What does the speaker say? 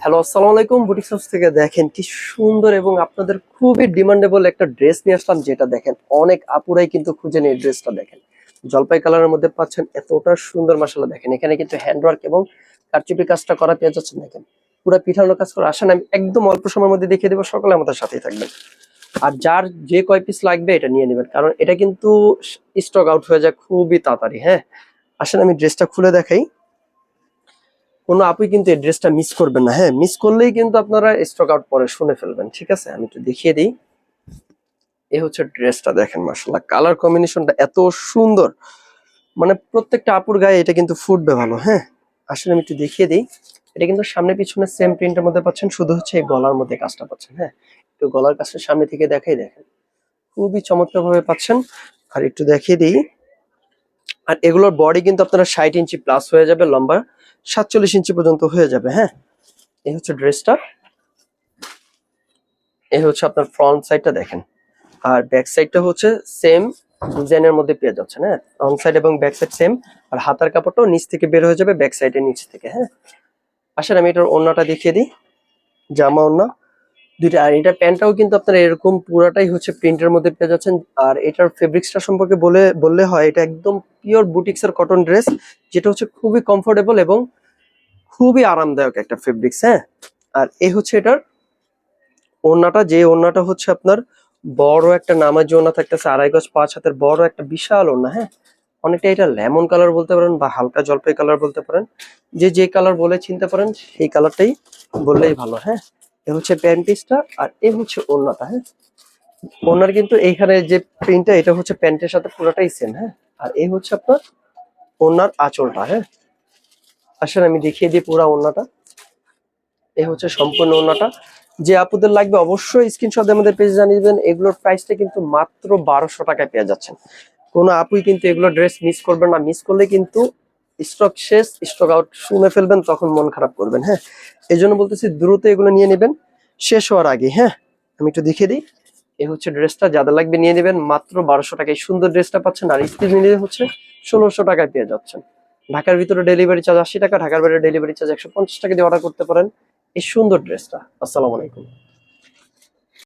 Hello, আসসালামু আলাইকুম। Boutique house থেকে দেখেন কি সুন্দর এবং আপনাদের খুবই ডিমান্ডেবল একটা ড্রেস নিয়ে আসলাম, যেটা দেখেন অনেক আপুরাই কিন্তু খুঁজেন। এই ড্রেসটা দেখেন জলপাই কালারের মধ্যে পাচ্ছেন, এতটা সুন্দর। মাশাআল্লাহ দেখেন এখানে কিন্তু হ্যান্ডওয়ার্ক এবং কারচুপি কাজটা করা পেয়ে যাচ্ছেন। দেখেন পুরো পিঠানো কাজ করে। আসেন আমি একদম অল্প সময়ের মধ্যে দেখিয়ে দেবো, সকলে আমাদের সাথেই থাকবেন। আর যার যে কয় পিস লাগবে এটা নিয়ে নেবেন, কারণ এটা কিন্তু স্টক আউট হয়ে যায় খুবই তাড়াতাড়ি। হ্যাঁ, আসেন আমি ড্রেসটা খুলে দেখাই। কোনো আপুই কিন্তু এই ড্রেসটা মিস করবেন না। হ্যাঁ, মিস করলেই কিন্তু আপনারা স্টক আউট পরে শুনে ফেলবেন। ঠিক আছে, আমি একটু দেখিয়ে দিই। এই হচ্ছে ড্রেসটা, দেখেন মাশাআল্লাহ কালার কম্বিনেশনটা এত সুন্দর, মানে প্রত্যেকটা আপুর গায়ে এটা কিন্তু ফুটবে ভালো। হ্যাঁ, আসলে আমি একটু দেখিয়ে দিই। এটা কিন্তু সামনে পিছনে সেম প্রিন্টের মধ্যে পাচ্ছেন, শুধু হচ্ছে এই গলার মধ্যে কাজটা পাচ্ছেন। হ্যাঁ, একটু গলার কাজটা সামনে থেকে দেখাই, দেখেন খুবই চমৎকার ভাবে পাচ্ছেন। আর একটু দেখিয়ে দিই। আর এগুলোর বডি কিন্তু আপনারা 60 ইঞ্চি প্লাস হয়ে যাবে, লম্বা 47 ইঞ্চি পর্যন্ত হয়ে যাবে। হ্যাঁ, এই হচ্ছে ড্রেসটা। এই হচ্ছে আপনার ফ্রন্ট সাইডটা দেখেন, আর ব্যাক সাইডটা হচ্ছে সেম ডিজাইনের মধ্যে পেয়ে যাচ্ছেন। হ্যাঁ, ফ্রন্ট সাইড এবং ব্যাক সাইড সেম। আর হাতার কাপড়টাও নিচ থেকে বের হয়ে যাবে, ব্যাক সাইডের নিচ থেকে। হ্যাঁ, আসলে আমি এটার ওড়নাটা দেখিয়ে দিই। জামা ওড়না দুইটা। আর এটা প্যান্টটাও কিন্তু আপনার এরকম পুরাটাই হচ্ছে প্রিন্টের মধ্যে পেয়ে যাচ্ছেন। আর এটার ফেব্রিক্সটা সম্পর্কে বললে হয়, এটা একদম পিওর বুটিক্স এর কটন ড্রেস, যেটা হচ্ছে খুবই কমফোর্টেবল এবং খুবই আরামদায়ক একটা ফেব্রিক্স। হ্যাঁ, আর এই হচ্ছে এটার ওড়নাটা, যে ওড়নাটা হচ্ছে আপনার বড় একটা নামাজি ওড়না থাকতেছে, 2.5 গজ 5 হাতের বড় একটা বিশাল ওড়না। হ্যাঁ, অনেকটা এটা লেমন কালার বলতে পারেন বা হালকা জলপাই কালার বলতে পারেন, যে কালার বলে চিনতে পারেন সেই কালারটাই বললেই ভালো। হ্যাঁ, এ হচ্ছে প্যান্ট পিসটা আর এ হচ্ছে ওড়নাটা। হ্যাঁ, ওড়নার কিন্তু এইখানে যে প্রিন্টটা, এটা হচ্ছে প্যান্টের সাথে পুরোটাই সেম। হ্যাঁ, আর এই হচ্ছে আপনার ওড়নার আঁচলটা। হ্যাঁ, আসলে আমি দেখিয়ে দিই পুরো ওড়নাটা। এই হচ্ছে সম্পূর্ণ ওড়নাটা। যে আপুদের লাগবে অবশ্যই স্ক্রিনশট দিয়ে আমাদের পেজে জানিয়ে দিবেন। এগুলোর প্রাইসটা কিন্তু মাত্র 1200 টাকায় পেয়ে যাচ্ছেন। কোনো আপুই কিন্তু এগুলো ড্রেস মিস করবেন না। মিস করলে কিন্তু স্টক শেষ, স্টক আউট শুনে ফেলবেন, তখন মন খারাপ করবেন। হ্যাঁ, এই জন্য বলতেছি দ্রুত এগুলো নিয়ে নেবেন শেষ হওয়ার আগে। হ্যাঁ, আমি একটু দেখিয়ে দিই। এই হচ্ছে ড্রেসটা, যাদের লাগবে নিয়ে নেবেন মাত্র 1200 টাকায় সুন্দর ড্রেসটা পাচ্ছেন। আর স্ত্রী নিলে হচ্ছে 1600 টাকায় পেয়ে যাচ্ছেন। ঢাকার ভিতরে ডেলিভারি চার্জ 80 টাকা, ঢাকার বাইরে ডেলিভারি চার্জ 150 টাকা দিয়ে অর্ডার করতে পারেন এই সুন্দর ড্রেসটা। আসসালামু আলাইকুম।